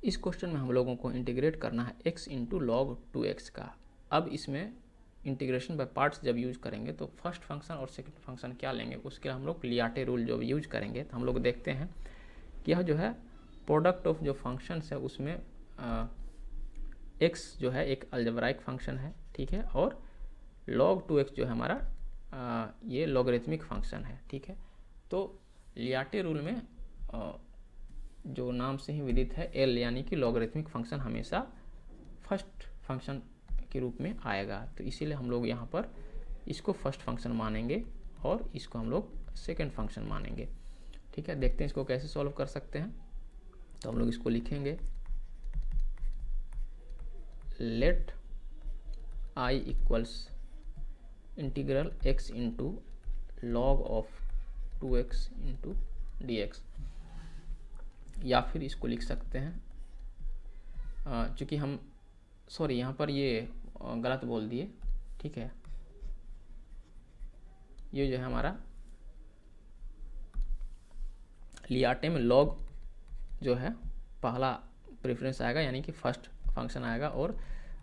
इस क्वेश्चन में हम लोगों को इंटीग्रेट करना है x इंटू लॉग 2x का। अब इसमें इंटीग्रेशन बाय पार्ट्स जब यूज करेंगे तो फर्स्ट फंक्शन और सेकंड फंक्शन क्या लेंगे, उसके लिए हम लोग लियाटे रूल जो यूज करेंगे। तो हम लोग देखते हैं कि यह जो है प्रोडक्ट ऑफ जो फंक्शंस है उसमें x जो है एक अलजेब्राइक फंक्शन है, ठीक है, और log 2x जो है हमारा ये लॉगरिथमिक फंक्शन है, ठीक है। तो लियाटे रूल में जो नाम से ही विदित है एल यानी कि लॉगरिथमिक फंक्शन हमेशा फर्स्ट फंक्शन के रूप में आएगा। तो इसीलिए हम लोग यहाँ पर इसको फर्स्ट फंक्शन मानेंगे और इसको हम लोग सेकेंड फंक्शन मानेंगे, ठीक है। देखते हैं इसको कैसे सॉल्व कर सकते हैं। तो हम लोग इसको लिखेंगे let I equals integral x into log of 2x into d x, या फिर इसको लिख सकते हैं चूँकि हम यहाँ पर ये गलत बोल दिए, ठीक है। ये जो है हमारा लियाटे में लॉग जो है पहला प्रेफरेंस आएगा यानी कि फर्स्ट फंक्शन आएगा और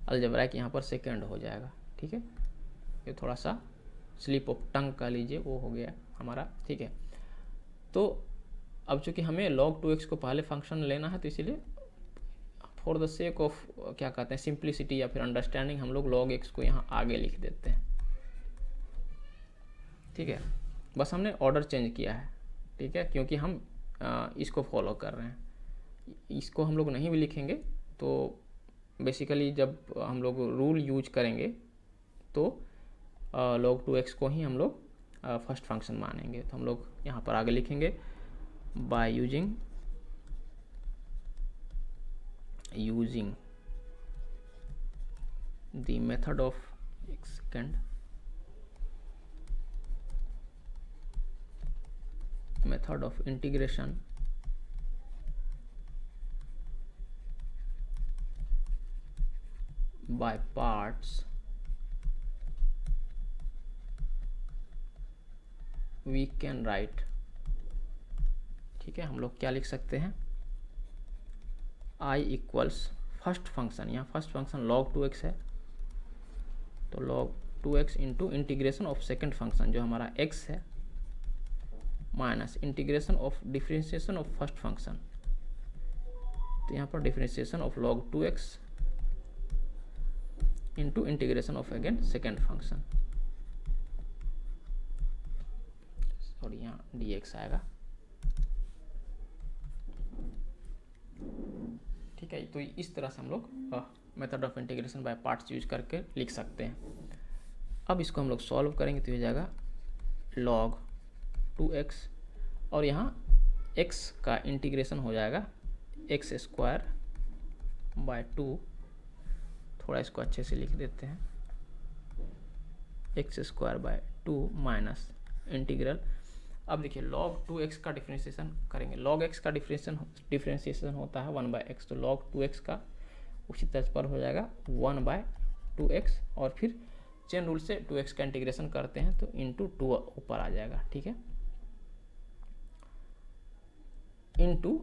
अलजेब्राइक यहाँ पर सेकंड हो जाएगा, ठीक है। ये थोड़ा सा स्लिप ऑफ टंग कह लीजिए वो हो गया हमारा, ठीक है। तो अब चूंकि हमें log 2x को पहले फंक्शन लेना है तो इसीलिए फॉर द सेक ऑफ क्या कहते हैं सिंप्लिसिटी या फिर अंडरस्टैंडिंग हम लोग log x को यहाँ आगे लिख देते हैं, ठीक है। बस हमने ऑर्डर चेंज किया है, ठीक है, क्योंकि हम इसको फॉलो कर रहे हैं। इसको हम लोग नहीं भी लिखेंगे तो बेसिकली जब हम लोग रूल यूज करेंगे तो log 2x को ही हम लोग फर्स्ट फंक्शन मानेंगे। तो हम लोग यहाँ पर आगे लिखेंगे by using the method of integration by parts, we can write, ठीक है। हम लोग क्या लिख सकते हैं i इक्वल्स फर्स्ट फंक्शन, यहाँ फर्स्ट फंक्शन log 2x है तो log 2x into integration of second function जो हमारा x है minus integration of differentiation of first function. तो यहाँ पर differentiation of log 2x into integration of again second function, और यहाँ dx आएगा, ठीक है। तो इस तरह से हम लोग method of integration by parts use करके लिख सकते हैं। अब इसको हम लोग सॉल्व करेंगे तो हो जाएगा log 2x और यहाँ x का इंटीग्रेशन हो जाएगा x स्क्वायर बाय 2, थोड़ा इसको अच्छे से लिख देते हैं, x square by 2 minus integral. अब देखिए log 2x का डिफरेंशिएशन करेंगे, log x का डिफरेंशिएशन होता है 1/x, तो log 2x का उसी तरह पर हो जाएगा 1/2x और फिर चेन रूल से 2x का इंटीग्रेशन करते हैं तो इंटू 2 ऊपर आ जाएगा, ठीक है, इंटू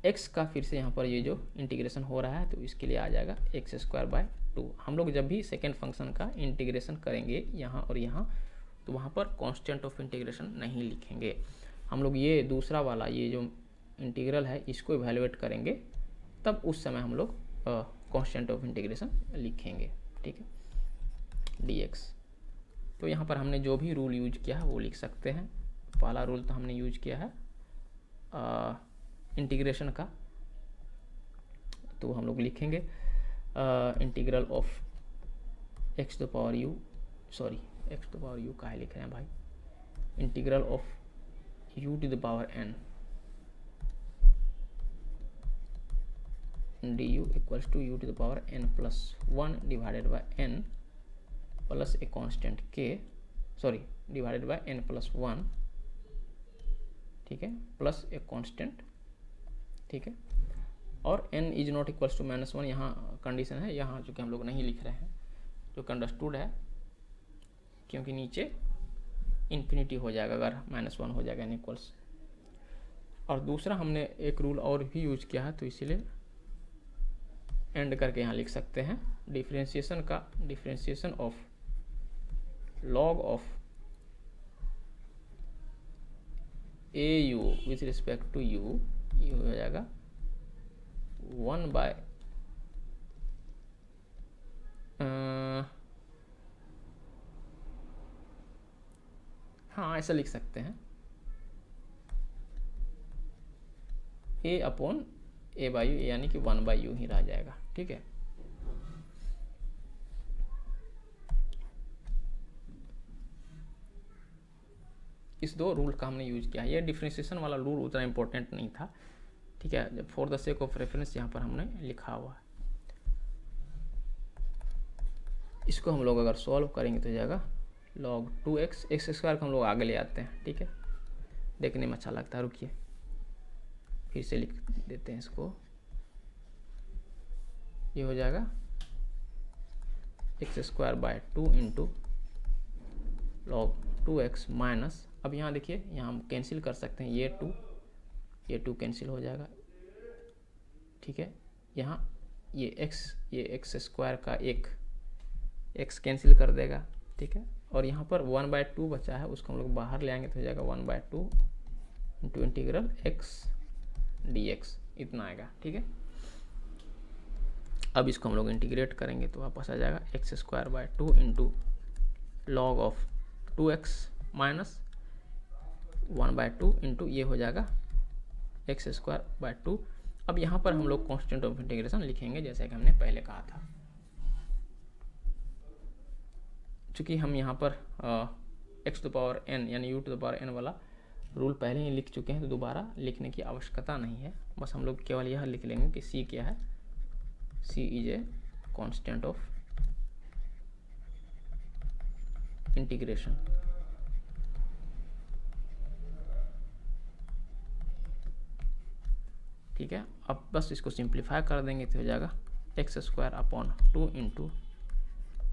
x का फिर से यहाँ पर ये जो इंटीग्रेशन हो रहा है तो इसके लिए आ जाएगा x स्क्वायर बाय 2। हम लोग जब भी सेकेंड फंक्शन का इंटीग्रेशन करेंगे यहाँ और यहाँ तो वहाँ पर कांस्टेंट ऑफ इंटीग्रेशन नहीं लिखेंगे, हम लोग ये दूसरा वाला ये जो इंटीग्रल है इसको इवैल्यूएट करेंगे तब उस समय हम लोग कांस्टेंट ऑफ इंटीग्रेशन लिखेंगे, ठीक है, dx। तो यहाँ पर हमने जो भी रूल यूज किया है वो लिख सकते हैं। पहला रूल तो हमने यूज किया है इंटीग्रेशन का, तो हम लोग लिखेंगे integral of x to power u, sorry x to power u काहे लिख रहे हैं भाई, integral of u to the power n du equals to u to the power n plus 1 divided by n plus a constant k, sorry divided by n plus 1, ठीक है, plus a constant, ठीक है, और n is not equals to -1 यहाँ condition है, यहाँ चूँकि हम लोग नहीं लिख रहे हैं जो अंडरस्टूड है क्योंकि नीचे इन्फिनिटी हो जाएगा अगर -1 हो जाएगा n इक्वल्स। और दूसरा हमने एक रूल और भी यूज किया है तो इसीलिए एंड करके यहाँ लिख सकते हैं differentiation of log of a u with respect to u, ये हो जाएगा 1 बाय हाँ ऐसा लिख सकते हैं ए अपॉन ए बाई यू, यानी कि 1 बाई यू ही रह जाएगा। ठीक है, इस दो रूल का हमने यूज किया। ये डिफरेंशिएशन वाला रूल उतना इंपॉर्टेंट नहीं था। ठीक है, जब for the sake of reference यहाँ पर हमने लिखा हुआ है। इसको हम लोग अगर सॉल्व करेंगे तो हो जाएगा log 2x, एक्स स्क्वायर को हम लोग आगे ले आते हैं। ठीक है, देखने में अच्छा लगता है। रुकिए फिर से लिख देते हैं इसको। ये हो जाएगा x square by 2 into log 2x minus, अब यहाँ देखिए यहाँ हम कैंसिल कर सकते हैं, ये 2 कैंसिल हो जाएगा। ठीक है, यहाँ ये एक्स स्क्वायर का एक x कैंसिल कर देगा। ठीक है, और यहाँ पर 1/2 बचा है, उसको हम लोग बाहर ले आएंगे तो हो जाएगा 1/2 इंटू इंटीग्रल x dx, इतना आएगा। ठीक है, अब इसको हम लोग इंटीग्रेट करेंगे तो वापस आ जाएगा x square by 2 into log of 2x minus 1/2 into ये हो जाएगा एक्स स्क्वायर बाय 2। अब यहाँ पर हम लोग कांस्टेंट ऑफ इंटीग्रेशन लिखेंगे जैसे कि हमने पहले कहा था। चूँकि हम यहाँ पर x to the power n यानी u to the power n वाला रूल पहले ही लिख चुके हैं, तो दोबारा लिखने की आवश्यकता नहीं है। बस हम लोग केवल यह लिख लेंगे कि c क्या है, c is a constant of integration. ठीक है, अब बस इसको सिंप्लीफाई कर देंगे तो हो जाएगा x square upon 2 into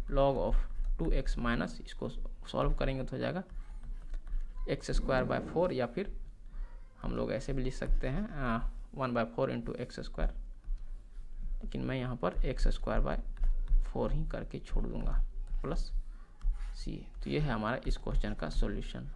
log of 2x minus, इसको सॉल्व करेंगे तो हो जाएगा एक्स स्क्वायर बाय 4, या फिर हम लोग ऐसे भी लिख सकते हैं 1/4 इंटू एक्स स्क्वायर, लेकिन मैं यहाँ पर एक्स स्क्वायर बाय 4 ही करके छोड़ दूंगा प्लस c। तो ये है हमारा इस क्वेश्चन का सॉल्यूशन।